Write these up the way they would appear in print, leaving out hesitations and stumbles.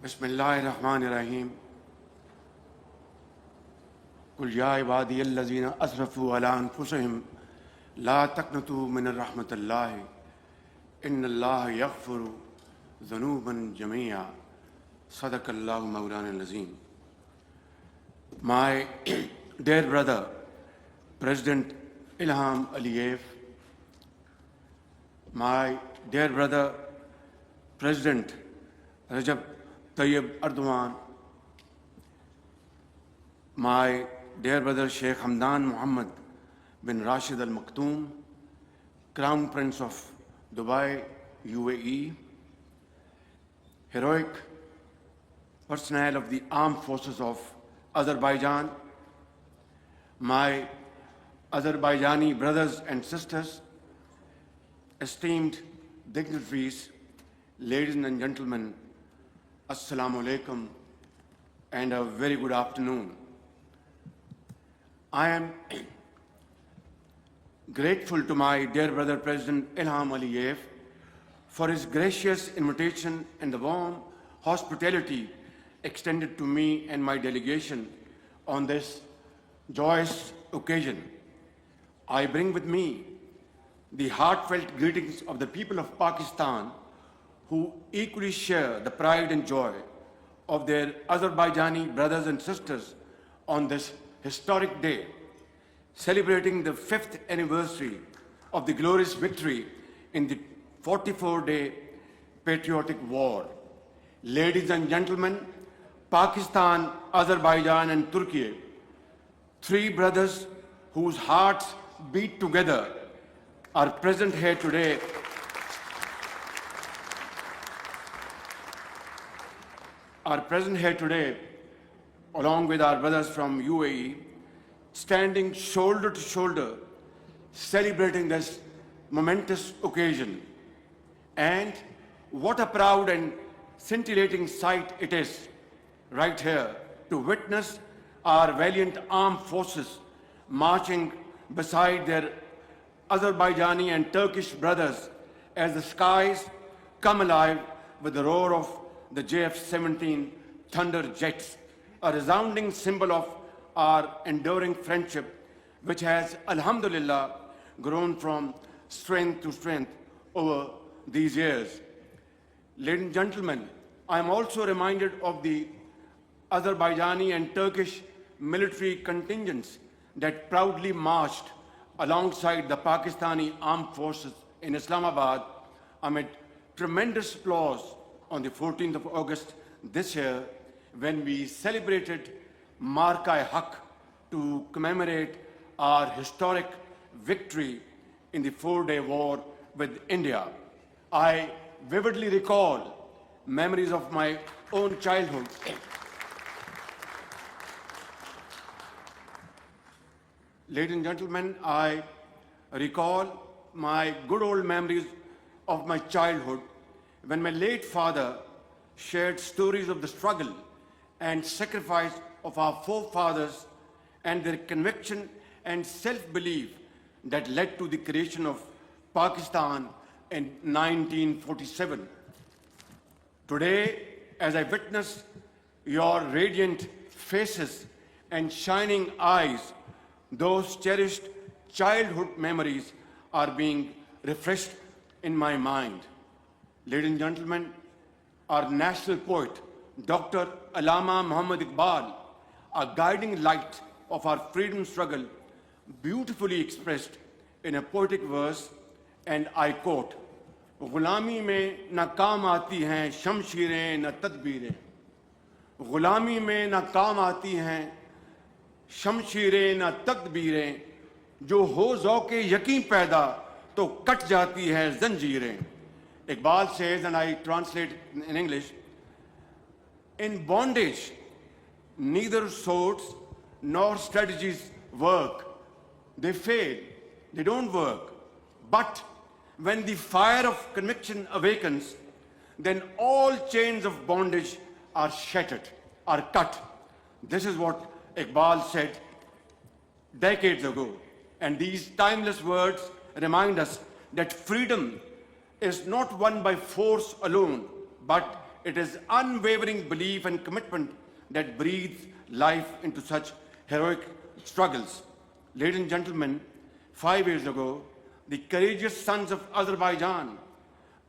बिस्मिल्लाहिर्रहमानिर्रहीम। कुल या इबादियल्लज़ीना असरफ़ू अला अनफुसिहिम ला तक़नतू मिन रहमतिल्लाहि इन्नल्लाह यग़फ़िरु ज़ुनूबन जमीआ। सदक़ल्लाहु मौलाना अज़ीम। My dear brother, President Ilham Aliyev, my dear brother, President Recep Tayyip Erdogan, my dear brother Sheikh Hamdan Mohammed bin Rashid Al Maktoum, Crown Prince of Dubai, UAE, heroic personnel of the armed forces of Azerbaijan, my Azerbaijani brothers and sisters, esteemed dignitaries, ladies and gentlemen, Assalamu alaikum and a very good afternoon. I am grateful to my dear brother President Ilham Aliyev for his gracious invitation and the warm hospitality extended to me and my delegation on this joyous occasion. I bring with me the heartfelt greetings of the people of Pakistan who equally share the pride and joy of their Azerbaijani brothers and sisters on this historic day, celebrating the 5th anniversary of the glorious victory in the 44-day patriotic war. Ladies and gentlemen, Pakistan, Azerbaijan and Turkey, three brothers whose hearts beat together, are present here today along with our brothers from UAE, standing shoulder to shoulder, celebrating this momentous occasion. And what a proud and scintillating sight it is right here to witness our valiant armed forces marching beside their Azerbaijani and Turkish brothers as the skies come alive with the roar of the JF-17 Thunder jets, a resounding symbol of our enduring friendship, which has, alhamdulillah, grown from strength to strength over these years. Ladies and gentlemen, I am also reminded of the Azerbaijani and Turkish military contingents that proudly marched alongside the Pakistani armed forces in Islamabad amid tremendous applause on the 14th of August this year, when we celebrated Marka-e-Haq to commemorate our historic victory in the 4-day war with India. I vividly recall memories of my own childhood. Ladies and gentlemen, I recall my good old memories of my childhood when my late father shared stories of the struggle and sacrifice of our forefathers and their conviction and self-belief that led to the creation of Pakistan in 1947. Today, as I witness your radiant faces and shining eyes, those cherished childhood memories are being refreshed in my mind. Ladies and gentlemen, our national poet, Dr. Allama Muhammad Iqbal, a guiding light of our freedom struggle, beautifully expressed in a poetic verse, and I quote, "Ghulami mein na kaam aati hain shamsheerein na tadbeerein. Ghulami mein na kaam aati hain शमशीरें न तकबीरें, जो हो ज़ौक़े यकीन पैदा तो cut जाती है जंजीरें." Iqbal says, and I translate in English, in bondage, neither swords nor strategies work. They fail, they don't work. But when the fire of conviction awakens, then all chains of bondage are shattered, are cut. This is what Iqbal said decades ago. And these timeless words remind us that freedom is not won by force alone, but It is unwavering belief and commitment that breathes life into such heroic struggles. Ladies and gentlemen, 5 years ago, the courageous sons of Azerbaijan,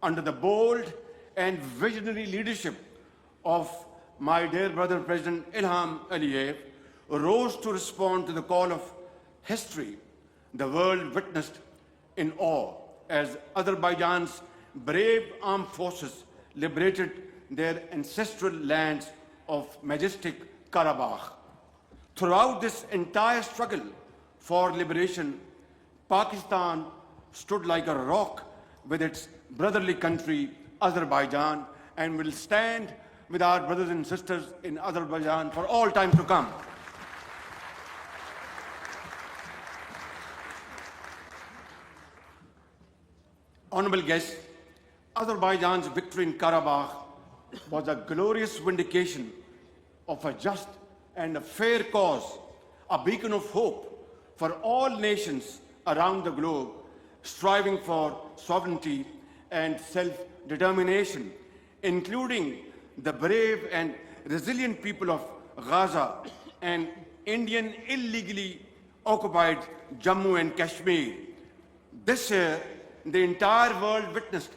under the bold and visionary leadership of my dear brother President Ilham Aliyev, rose to respond to the call of history. The world witnessed in awe as Azerbaijan's brave armed forces liberated their ancestral lands of majestic Karabakh. Throughout this entire struggle for liberation, Pakistan stood like a rock with its brotherly country, Azerbaijan, and will stand with our brothers and sisters in Azerbaijan for all time to come. Honorable guests, Azerbaijan's victory in Karabakh was a glorious vindication of a just and a fair cause, a beacon of hope for all nations around the globe striving for sovereignty and self-determination, including the brave and resilient people of Gaza and Indian illegally occupied Jammu and Kashmir. This year, the entire world witnessed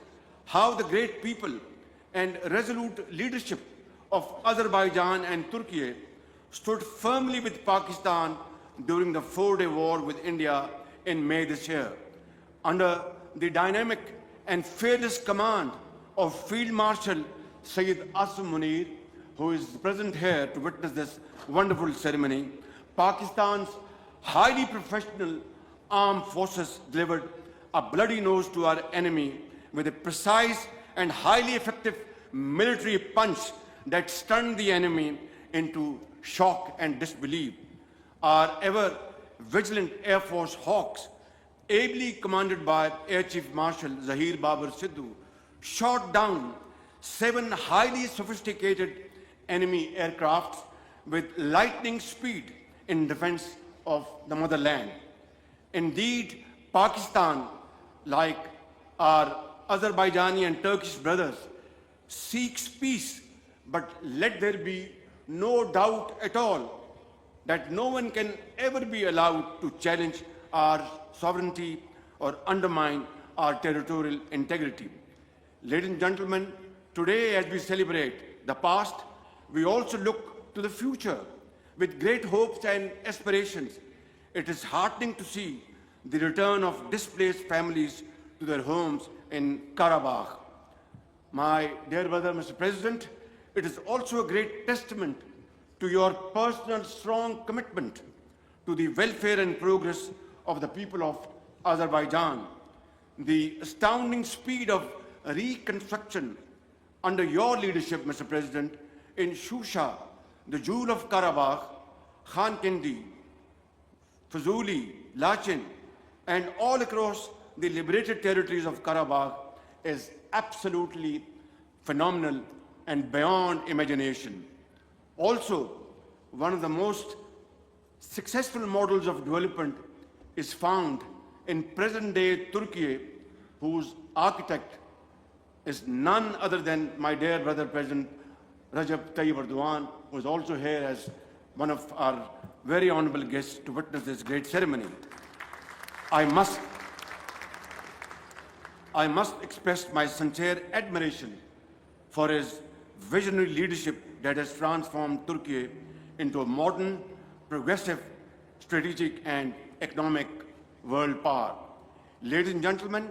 how the great people and resolute leadership of Azerbaijan and Turkey stood firmly with Pakistan during the 4-day war with India in May this year. Under the dynamic and fearless command of Field Marshal Sayyid Asim Munir, who is present here to witness this wonderful ceremony, Pakistan's highly professional armed forces delivered a bloody nose to our enemy with a precise and highly effective military punch that stunned the enemy into shock and disbelief. Our ever vigilant Air Force Hawks, ably commanded by Air Chief Marshal Zahir Babar Sidhu, shot down 7 highly sophisticated enemy aircrafts with lightning speed in defense of the motherland. Indeed, Pakistan, like our Azerbaijani and Turkish brothers, seeks peace, but let there be no doubt at all that no one can ever be allowed to challenge our sovereignty or undermine our territorial integrity. Ladies and gentlemen, today as we celebrate the past, we also look to the future with great hopes and aspirations. It is heartening to see the return of displaced families to their homes in Karabakh. My dear brother, Mr. President, it is also a great testament to your personal strong commitment to the welfare and progress of the people of Azerbaijan. The astounding speed of reconstruction under your leadership, Mr. President, in Shusha, the jewel of Karabakh, Khan Kendi, Fazuli, Lachin, and all across the liberated territories of Karabakh is absolutely phenomenal and beyond imagination. Also, one of the most successful models of development is found in present-day Turkey, whose architect is none other than my dear brother President Recep Tayyip Erdogan, who is also here as one of our very honorable guests to witness this great ceremony. I must express my sincere admiration for his visionary leadership that has transformed Turkey into a modern, progressive, strategic, and economic world power. Ladies and gentlemen,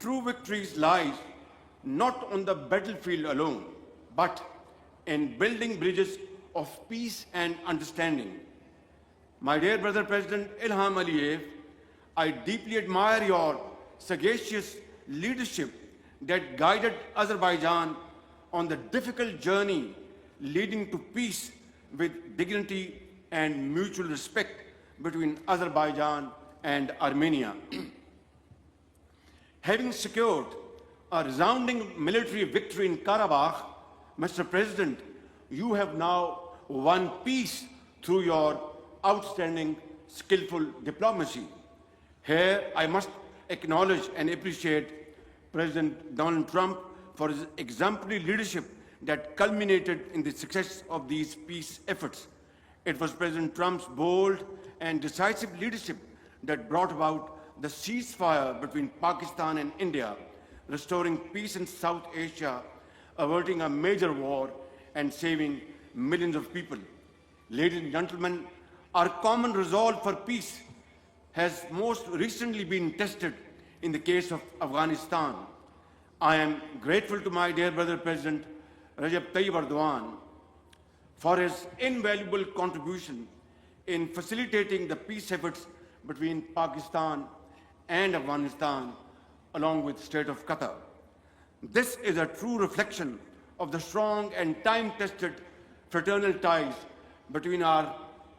true victories lies not on the battlefield alone, but in building bridges of peace and understanding. My dear brother President Ilham Aliyev, I deeply admire your sagacious leadership that guided Azerbaijan on the difficult journey leading to peace with dignity and mutual respect between Azerbaijan and Armenia. Having secured a resounding military victory in Karabakh, Mr. President, you have now won peace through your outstanding, skillful diplomacy. Here, I must acknowledge and appreciate President Donald Trump for his exemplary leadership that culminated in the success of these peace efforts. It was President Trump's bold and decisive leadership that brought about the ceasefire between Pakistan and India, restoring peace in South Asia, averting a major war, and saving millions of people. Ladies and gentlemen, our common resolve for peace has most recently been tested in the case of Afghanistan. I am grateful to my dear brother President Recep Tayyip Erdogan for his invaluable contribution in facilitating the peace efforts between Pakistan and Afghanistan, along with the state of Qatar. This is a true reflection of the strong and time-tested fraternal ties between our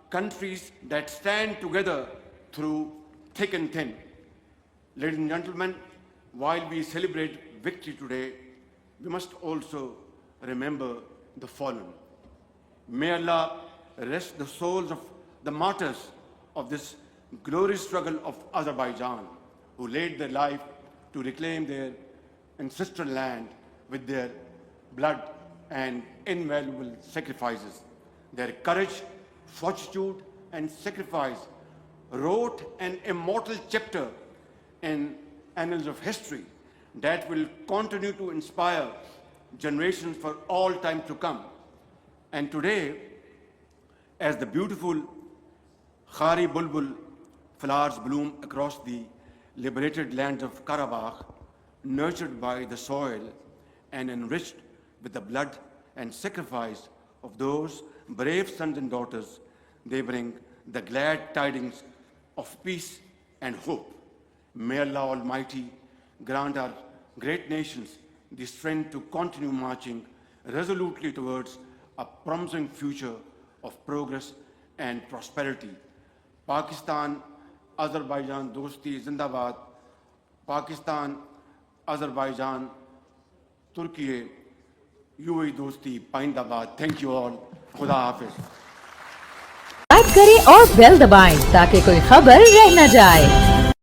countries that stand together through thick and thin. Ladies and gentlemen, while we celebrate victory today, we must also remember the fallen. May Allah rest the souls of the martyrs of this glorious struggle of Azerbaijan, who laid their life to reclaim their ancestral land with their blood and invaluable sacrifices. Their courage, fortitude, and sacrifice wrote an immortal chapter in annals of history that will continue to inspire generations for all time to come. And today, as the beautiful Khari Bulbul flowers bloom across the liberated lands of Karabakh, nurtured by the soil and enriched with the blood and sacrifice of those brave sons and daughters, they bring the glad tidings of peace and hope. May Allah Almighty grant our great nations the strength to continue marching resolutely towards a promising future of progress and prosperity. Pakistan, Azerbaijan Dosti Zindabad. Pakistan, Azerbaijan, Turkey, UAE Dosti Paindabad. Thank you all. Khuda Hafiz. Subscribe करें और bell दबाएं ताकि कोई खबर रह न जाए।